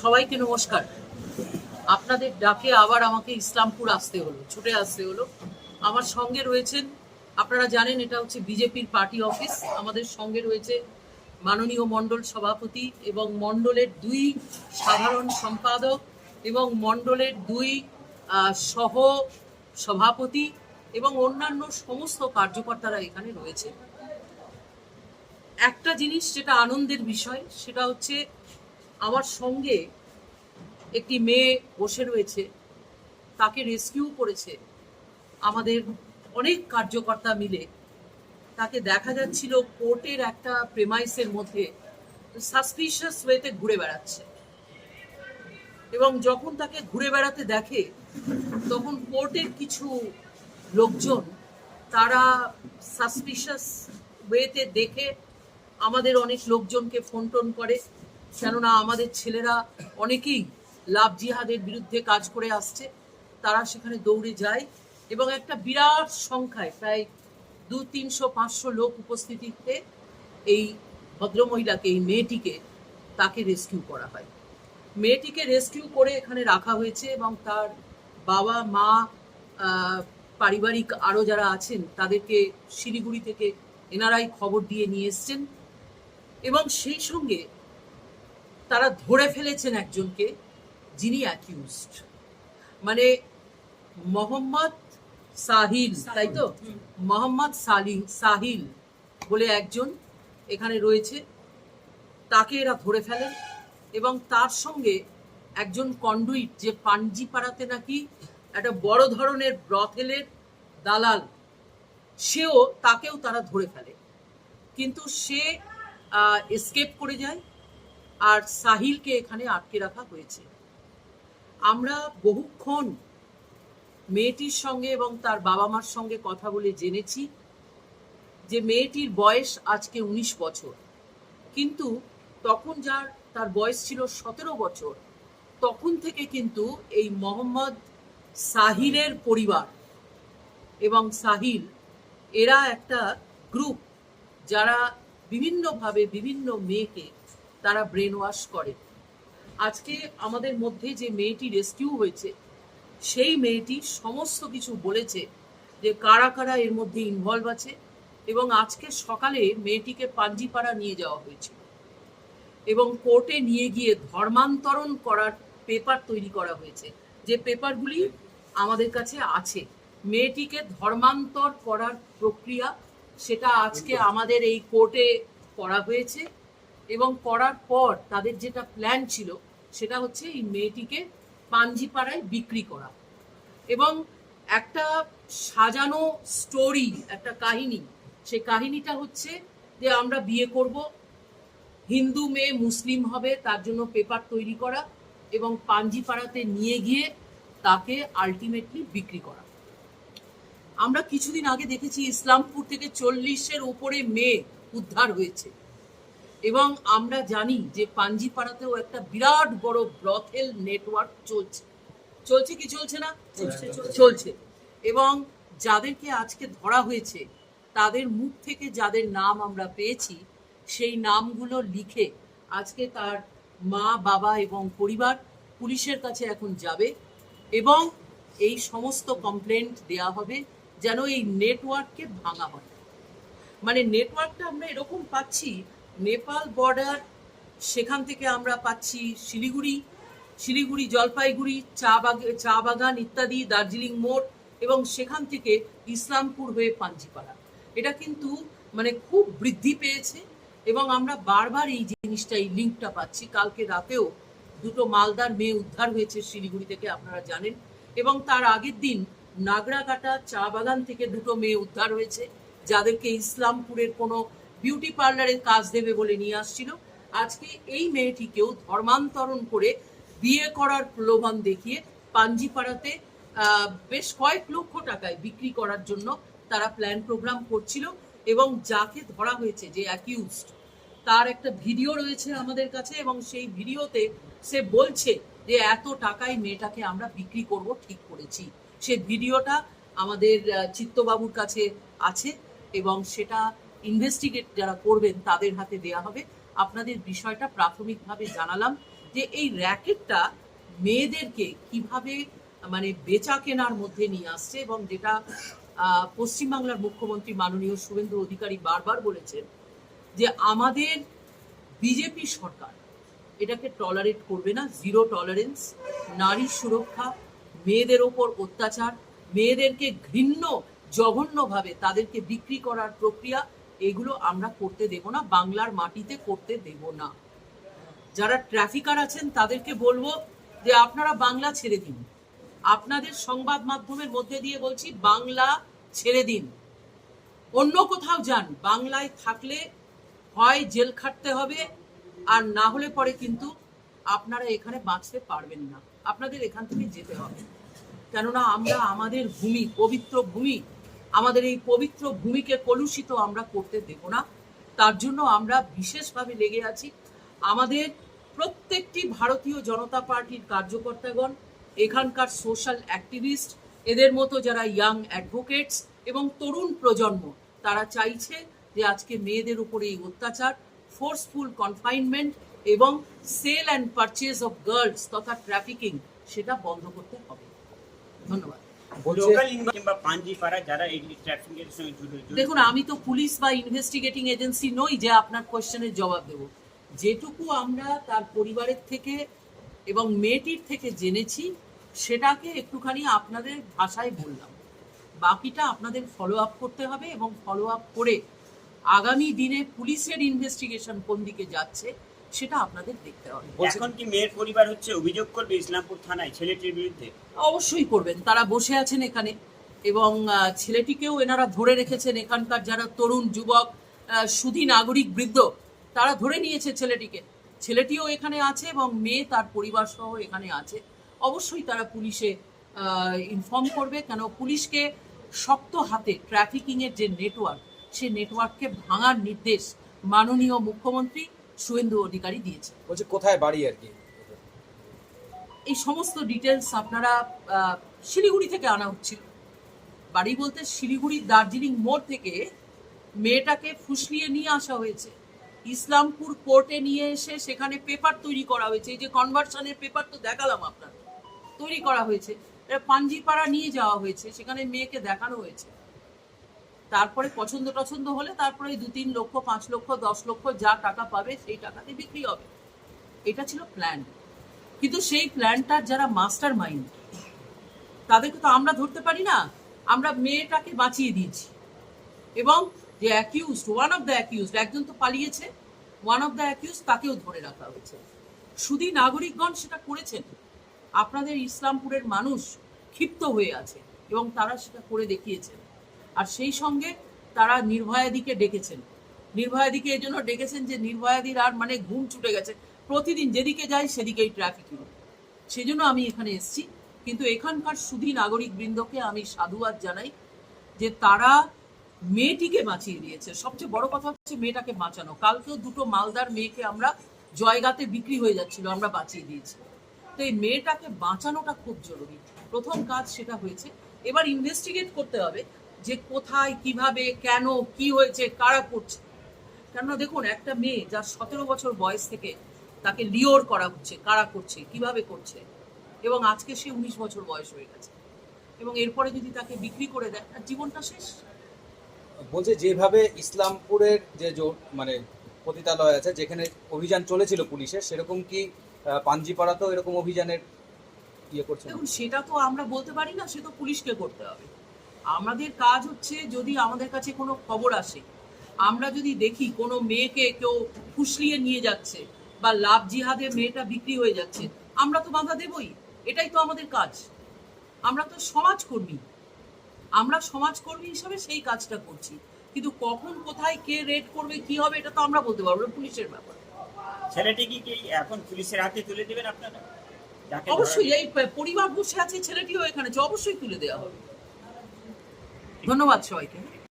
সবাইকে নমস্কার। আপনাদের ডাকে আবার আমাকে ইসলামপুর আসতে হলো, ছুটে আসতে হলো। আমার সঙ্গে রয়েছেন, আপনারা জানেন এটা হচ্ছে বিজেপির পার্টি অফিস। আমাদের সঙ্গে রয়েছে মাননীয় মণ্ডল সভাপতি এবং মণ্ডলের 2 সাধারণ সম্পাদক এবং মণ্ডলের 2 সহ সভাপতি এবং অন্যান্য সমস্ত কার্যকর্তারা এখানে রয়েছে। একটা জিনিস যেটা আনন্দের বিষয় সেটা হচ্ছে আমার সঙ্গে একটি মেয়ে বসে রয়েছে, তাকে রেস্কিউ করেছে আমাদের অনেক কার্যকর্তা মিলে। তাকে দেখা যাচ্ছিল কোর্টের একটা প্রেমাইসের মধ্যে সাসপিশিয়াস ওয়েতে ঘুরে বেড়াচ্ছে, এবং যখন তাকে ঘুরে বেড়াতে দেখে তখন কোর্টের কিছু লোকজন তারা সাসপিশিয়াস ওয়েতে দেখে আমাদের অনেক লোকজনকে ফোন টোন করে, কেননা আমাদের ছেলেরা অনেকেই লাভ জিহাদের বিরুদ্ধে কাজ করে আসছে। তারা সেখানে দৌড়ে যায় এবং একটা বিরাট সংখ্যায় প্রায় 200-300-500 লোক উপস্থিতিতে এই ভদ্রমহিলাকে, এই মেয়েটিকে, তাকে রেস্কিউ করা হয়। মেয়েটিকে রেস্কিউ করে এখানে রাখা হয়েছে এবং তার বাবা মা, পারিবারিক আরও যারা আছেন তাদেরকে শিলিগুড়ি থেকে এনারাই খবর দিয়ে নিয়ে এসছেন, এবং সেই সঙ্গে তারা ধরে ফেলেছেন একজনকে যিনি অ্যাকিউজড, মানে মোহাম্মদ সাহিল, তাই তো? মোহাম্মদ সাহিল বলে একজন এখানে রয়েছে, তাকে এরা ধরে ফেলেন। এবং তার সঙ্গে একজন কন্ডুইট, যে পাঞ্জিপাড়াতে নাকি একটা বড় ধরনের ব্রথেলের দালাল, তাকেও তারা ধরে ফেলে, কিন্তু সে এসকেপ করে যায় আর সাহিলকে এখানে আটকে রাখা হয়েছে। আমরা বহুক্ষণ মেয়েটির সঙ্গে এবং তার বাবা মার সঙ্গে কথা বলে জেনেছি যে মেয়েটির বয়স আজকে 19 বছর, কিন্তু তখন তার বয়স ছিল 17 বছর, তখন থেকে কিন্তু এই মোহাম্মদ সাহিলের পরিবার এবং সাহিল এরা একটা গ্রুপ যারা বিভিন্নভাবে বিভিন্ন মেয়েকে তারা ব্রেন ওয়াশ করে। আজকে আমাদের মধ্যে যে মেয়েটি রেস্কিউ হয়েছে সেই মেয়েটি সমস্ত কিছু বলেছে যে কারা কারা এর মধ্যে ইনভলভ আছে, এবং আজকে সকালে মেয়েটিকে পাঞ্জিপাড়া নিয়ে যাওয়া হয়েছিল এবং কোর্টে নিয়ে গিয়ে ধর্মান্তরণ করার পেপার তৈরি করা হয়েছে, যে পেপারগুলি আমাদের কাছে আছে। মেয়েটিকে ধর্মান্তর করার প্রক্রিয়া সেটা আজকে আমাদের এই কোর্টে করা হয়েছে, এবং করার পর তাদের যেটা প্ল্যান ছিল সেটা হচ্ছে এই মেয়েটিকে পাঞ্জিপাড়ায় বিক্রি করা, এবং একটা সাজানো স্টোরি, একটা কাহিনী। সেই কাহিনীটা হচ্ছে যে আমরা বিয়ে করব, হিন্দু মেয়ে মুসলিম হবে, তার জন্য পেপার তৈরি করা এবং পাঞ্জিপাড়াতে নিয়ে গিয়ে তাকে আলটিমেটলি বিক্রি করা। আমরা কিছুদিন আগে দেখেছি ইসলামপুর থেকে 40-এর উপরে মেয়ে উদ্ধার হয়েছে, এবং আমরা জানি যে পাঞ্জিপাড়াতেও একটা বিরাট বড় ব্রথেল নেটওয়ার্ক চলছে কি চলছে না? চলছে। এবং যাদেরকে আজকে ধরা হয়েছে তাদের মুখ থেকে যাদের নাম আমরা পেয়েছি সেই নামগুলো লিখে আজকে তার মা, বাবা এবং পরিবার পুলিশের কাছে এখন যাবে, এবং এই সমস্ত কমপ্লেন্ট দেয়া হবে যেন এই নেটওয়ার্ককে ভাঙা হয়। মানে নেটওয়ার্কটা আমরা এরকম পাচ্ছি, নেপাল বর্ডার, সেখান থেকে আমরা পাচ্ছি শিলিগুড়ি, জলপাইগুড়ি, চা বাগান ইত্যাদি, দার্জিলিং মোড়, এবং সেখান থেকে ইসলামপুর হয়ে পাঞ্জিপাড়া। এটা কিন্তু মানে খুব বৃদ্ধি পেয়েছে, এবং আমরা বারবার এই জিনিসটা, এই লিঙ্কটা পাচ্ছি। কালকে রাতেও 2 মালদার মেয়ে উদ্ধার হয়েছে শিলিগুড়ি থেকে, আপনারা জানেন, এবং তার আগের দিন নাগরাকাটা চা বাগান থেকে 2 মেয়ে উদ্ধার হয়েছে, যাদেরকে ইসলামপুরের কোনো বিউটি পার্লারের কাজ দেবে বলে নিয়ে আসছিল। আজকে এই মেয়েটিকেও ধর্মান্তরণ করে বিয়ে করার প্রলোভন দেখিয়ে পাঞ্জিপাড়াতে বেশ কয়েক লক্ষ টাকায় বিক্রি করার জন্য তারা প্ল্যান প্রোগ্রাম করছিল, এবং যাকে ধরা হয়েছে, যে অ্যাকিউজড, তার একটা ভিডিও রয়েছে আমাদের কাছে, এবং সেই ভিডিওতে সে বলছে যে এত টাকায় মেয়েটাকে আমরা বিক্রি করব ঠিক করেছি। সে ভিডিওটা আমাদের চিত্তবাবুর কাছে আছে, এবং সেটা ইনভেস্টিগেট যারা করবেন তাদের হাতে দেয়া হবে। আপনাদের বিষয়টা প্রাথমিকভাবে জানালাম যে এই র্যাকেটটা মেয়েদেরকে কিভাবে মানে বেচা কেনার মধ্যে নিয়ে আসছে, এবং যেটা পশ্চিমবাংলার মুখ্যমন্ত্রী মাননীয় শুভেন্দু অধিকারী বারবার বলেছেন যে আমাদের বিজেপি সরকার এটাকে টলারেট করবে না, জিরো টলারেন্স। নারী সুরক্ষা, মেয়েদের ওপর অত্যাচার, মেয়েদেরকে ঘৃণ্য জঘন্যভাবে তাদেরকে বিক্রি করার প্রক্রিয়া, এগুলো আমরা করতে দেব না, বাংলার মাটিতে করতে দেব না। যারা ট্রাফিকার আছেন তাদেরকে বলবো যে আপনারা বাংলা ছেড়ে দিন। আপনাদের সংবাদ মাধ্যমের মধ্যে দিয়ে বলছি, বাংলা ছেড়ে দিন, অন্য কোথাও যান। বাংলায় থাকলে হয় জেল খাটতে হবে, আর না হলে পরে কিন্তু আপনারা এখানে বাঁচতে পারবেন না, আপনাদের এখান থেকে যেতে হবে। কেননা আমরা আমাদের ভূমি, পবিত্র ভূমি, আমাদের এই পবিত্র ভূমিকে কলুষিত আমরা করতে দেব না। তার জন্য আমরা বিশেষভাবে লেগে আছি। আমাদের প্রত্যেকটি ভারতীয় জনতা পার্টির কার্যকর্তাগণ, এখানকার সোশ্যাল অ্যাক্টিভিস্ট, এদের মতো যারা ইয়াং অ্যাডভোকেটস এবং তরুণ প্রজন্ম, তারা চাইছে যে আজকে মেয়েদের উপরে এই অত্যাচার, ফোর্সফুল কনফাইনমেন্ট এবং sale and purchase of girls তথা ট্রাফিকিং, সেটা বন্ধ করতে হবে। ধন্যবাদ। দেখুন, আমি তো পুলিশ বা ইনভেস্টিগেটিং এজেন্সি নই যে আপনার কোয়েশ্চেনের জবাব দেব। যেটুকু আমরা তার পরিবারের থেকে এবং মেয়েটির থেকে জেনেছি সেটাকে একটুখানি আপনাদের ভাষায় বললাম। বাকিটা আপনাদের ফলো আপ করতে হবে, এবং ফলো আপ করে আগামী দিনে পুলিশের ইনভেস্টিগেশন কোন দিকে যাচ্ছে সেটা আপনাদের দেখতে হবে। এখন কি মেয়ের পরিবার হচ্ছে অভিযোগ করবে ইসলামপুর থানায় ছেলেটির বিরুদ্ধে? অবশ্যই করবেন, তারা বসে আছেন এখানে, এবং ছেলেটিকেও এনারা ধরে রেখেছেন। এখানকার যারা তরুণ যুবক, সুধী নাগরিক, বৃদ্ধ, তারা ধরে নিয়েছে ছেলেটিকে। ছেলেটিও এখানে আছে এবং মেয়ে তার পরিবার সহ এখানে আছে। অবশ্যই তারা পুলিশে ইনফর্ম করবে, কেন পুলিশকে শক্ত হাতে ট্রাফিকিংয়ের যে নেটওয়ার্ক, সেই নেটওয়ার্ককে ভাঙার নির্দেশ মাননীয় মুখ্যমন্ত্রী শুভেন্দু অধিকারী দিয়েছে। বলছে কোথায় বাড়ি আর কি, এই সমস্ত ডিটেলস আপনারা শিলিগুড়ি থেকে আনা হচ্ছিল। বাড়ি বলতে শিলিগুড়ির দার্জিলিং মোড় থেকে মেয়েটাকে ফুসলিয়ে নিয়ে আসা হয়েছে, ইসলামপুর কোর্টে নিয়ে এসে সেখানে পেপার তৈরি করা হয়েছে। এই যে কনভার্সনের পেপার তো দেখালাম আপনার, তৈরি করা হয়েছে। পাঞ্জিপাড়া নিয়ে যাওয়া হয়েছে, সেখানে মেয়েকে দেখানো হয়েছে। তারপরে পছন্দ টছন্দ হলে তারপরে 2-3 লক্ষ, 5 লক্ষ, 10 লক্ষ যা টাকা পাবে সেই টাকাতে বিক্রি হবে। এটা ছিল প্ল্যান। কিন্তু সেই প্ল্যানটার যারা মাস্টার মাইন্ড, তাদেরকে তো আমরা ধরতে পারি না। আমরা মেয়েটাকে বাঁচিয়ে দিয়েছি, এবং যে accused, one of the accused, একজন তো পালিয়েছে, ওয়ান অফ দ্য অ্যাকিউজড তাকেও ধরে রাখা হয়েছে। সুধী নাগরিকগণ সেটা করেছেন। আপনাদের ইসলামপুরের মানুষ ক্ষিপ্ত হয়ে আছে এবং তারা সেটা করে দেখিয়েছেন। আর সেই সঙ্গে তারা নির্ভয়াদিকে ডেকেছেন। নির্ভয়াদিকে এই জন্য ডেকেছেন যে নির্ভয়াদির আর মানে ঘুম ছুটে গেছে, প্রতিদিন যেদিকে যায় সেদিকেই ট্রাফিকিং। সেই জন্য আমি এখানে এসেছি। কিন্তু এখানকার সুধী নাগরিক বৃন্দকে আমি সাধুবাদ জানাই যে তারা মেয়েটিকে বাঁচিয়ে দিয়েছে। সবচেয়ে বড় কথা হচ্ছে মেয়েটাকে বাঁচানো। কালকেও 2টো মালদার মেয়েকে আমরা জয়গাতে বিক্রি হয়ে যাচ্ছিল, আমরা বাঁচিয়ে দিয়েছি। তো এই মেয়েটাকে বাঁচানোটা খুব জরুরি। প্রথম কাজ সেটা হয়েছে। এবার ইনভেস্টিগেট করতে হবে যে কোথায়, কিভাবে, কেন, কি হয়েছে, কারা করছে। কেননা দেখুন, একটা মেয়ে যার 17 বছর বয়স থেকে তাকে লিওর করা হচ্ছে, কারা করছে, কিভাবে করছে, এবং আজকে সে 19 বছর বয়স হয়ে গেছে, এবং এরপরে যদি তাকে বিক্রি করে দেয় তার জীবনটা শেষ। বলছে যেভাবে ইসলামপুরের যে মানে পতিতালয় আছে যেখানে অভিযান চলেছিল পুলিশের, সেরকম কি পাঞ্জিপাড়াতেও এরকম অভিযানের ইয়ে করছে? দেখুন, সেটা তো আমরা বলতে পারি না, সে তো পুলিশকে করতে হবে। আমাদের কাজ হচ্ছে, যদি আমাদের কাছে কোনো খবর আসে, আমরা যদি দেখি কোনো মেয়েকে কেউ ফুসলিয়ে নিয়ে যাচ্ছে বা লাভ জিহাদে মেয়েটা বিক্রি হয়ে যাচ্ছে, আমরা তো বাধা দেবই। এটাই তো আমাদের কাজ। আমরা তো সমাজকর্মী, আমরা সমাজকর্মী হিসাবে সেই কাজটা করছি। কিন্তু কখন, কোথায়, কে রেড করবে, কি হবে, এটা তো আমরা বলতে পারবো না, পুলিশের ব্যাপার। ছেলেটি কি এখন পুলিশের হাতে তুলে দেবেন আপনারা? অবশ্যই। এই পরিবার বসে আছে, ছেলেটিও এখানে, অবশ্যই তুলে দেওয়া হবে। ধন্যবাদ সবাইকে।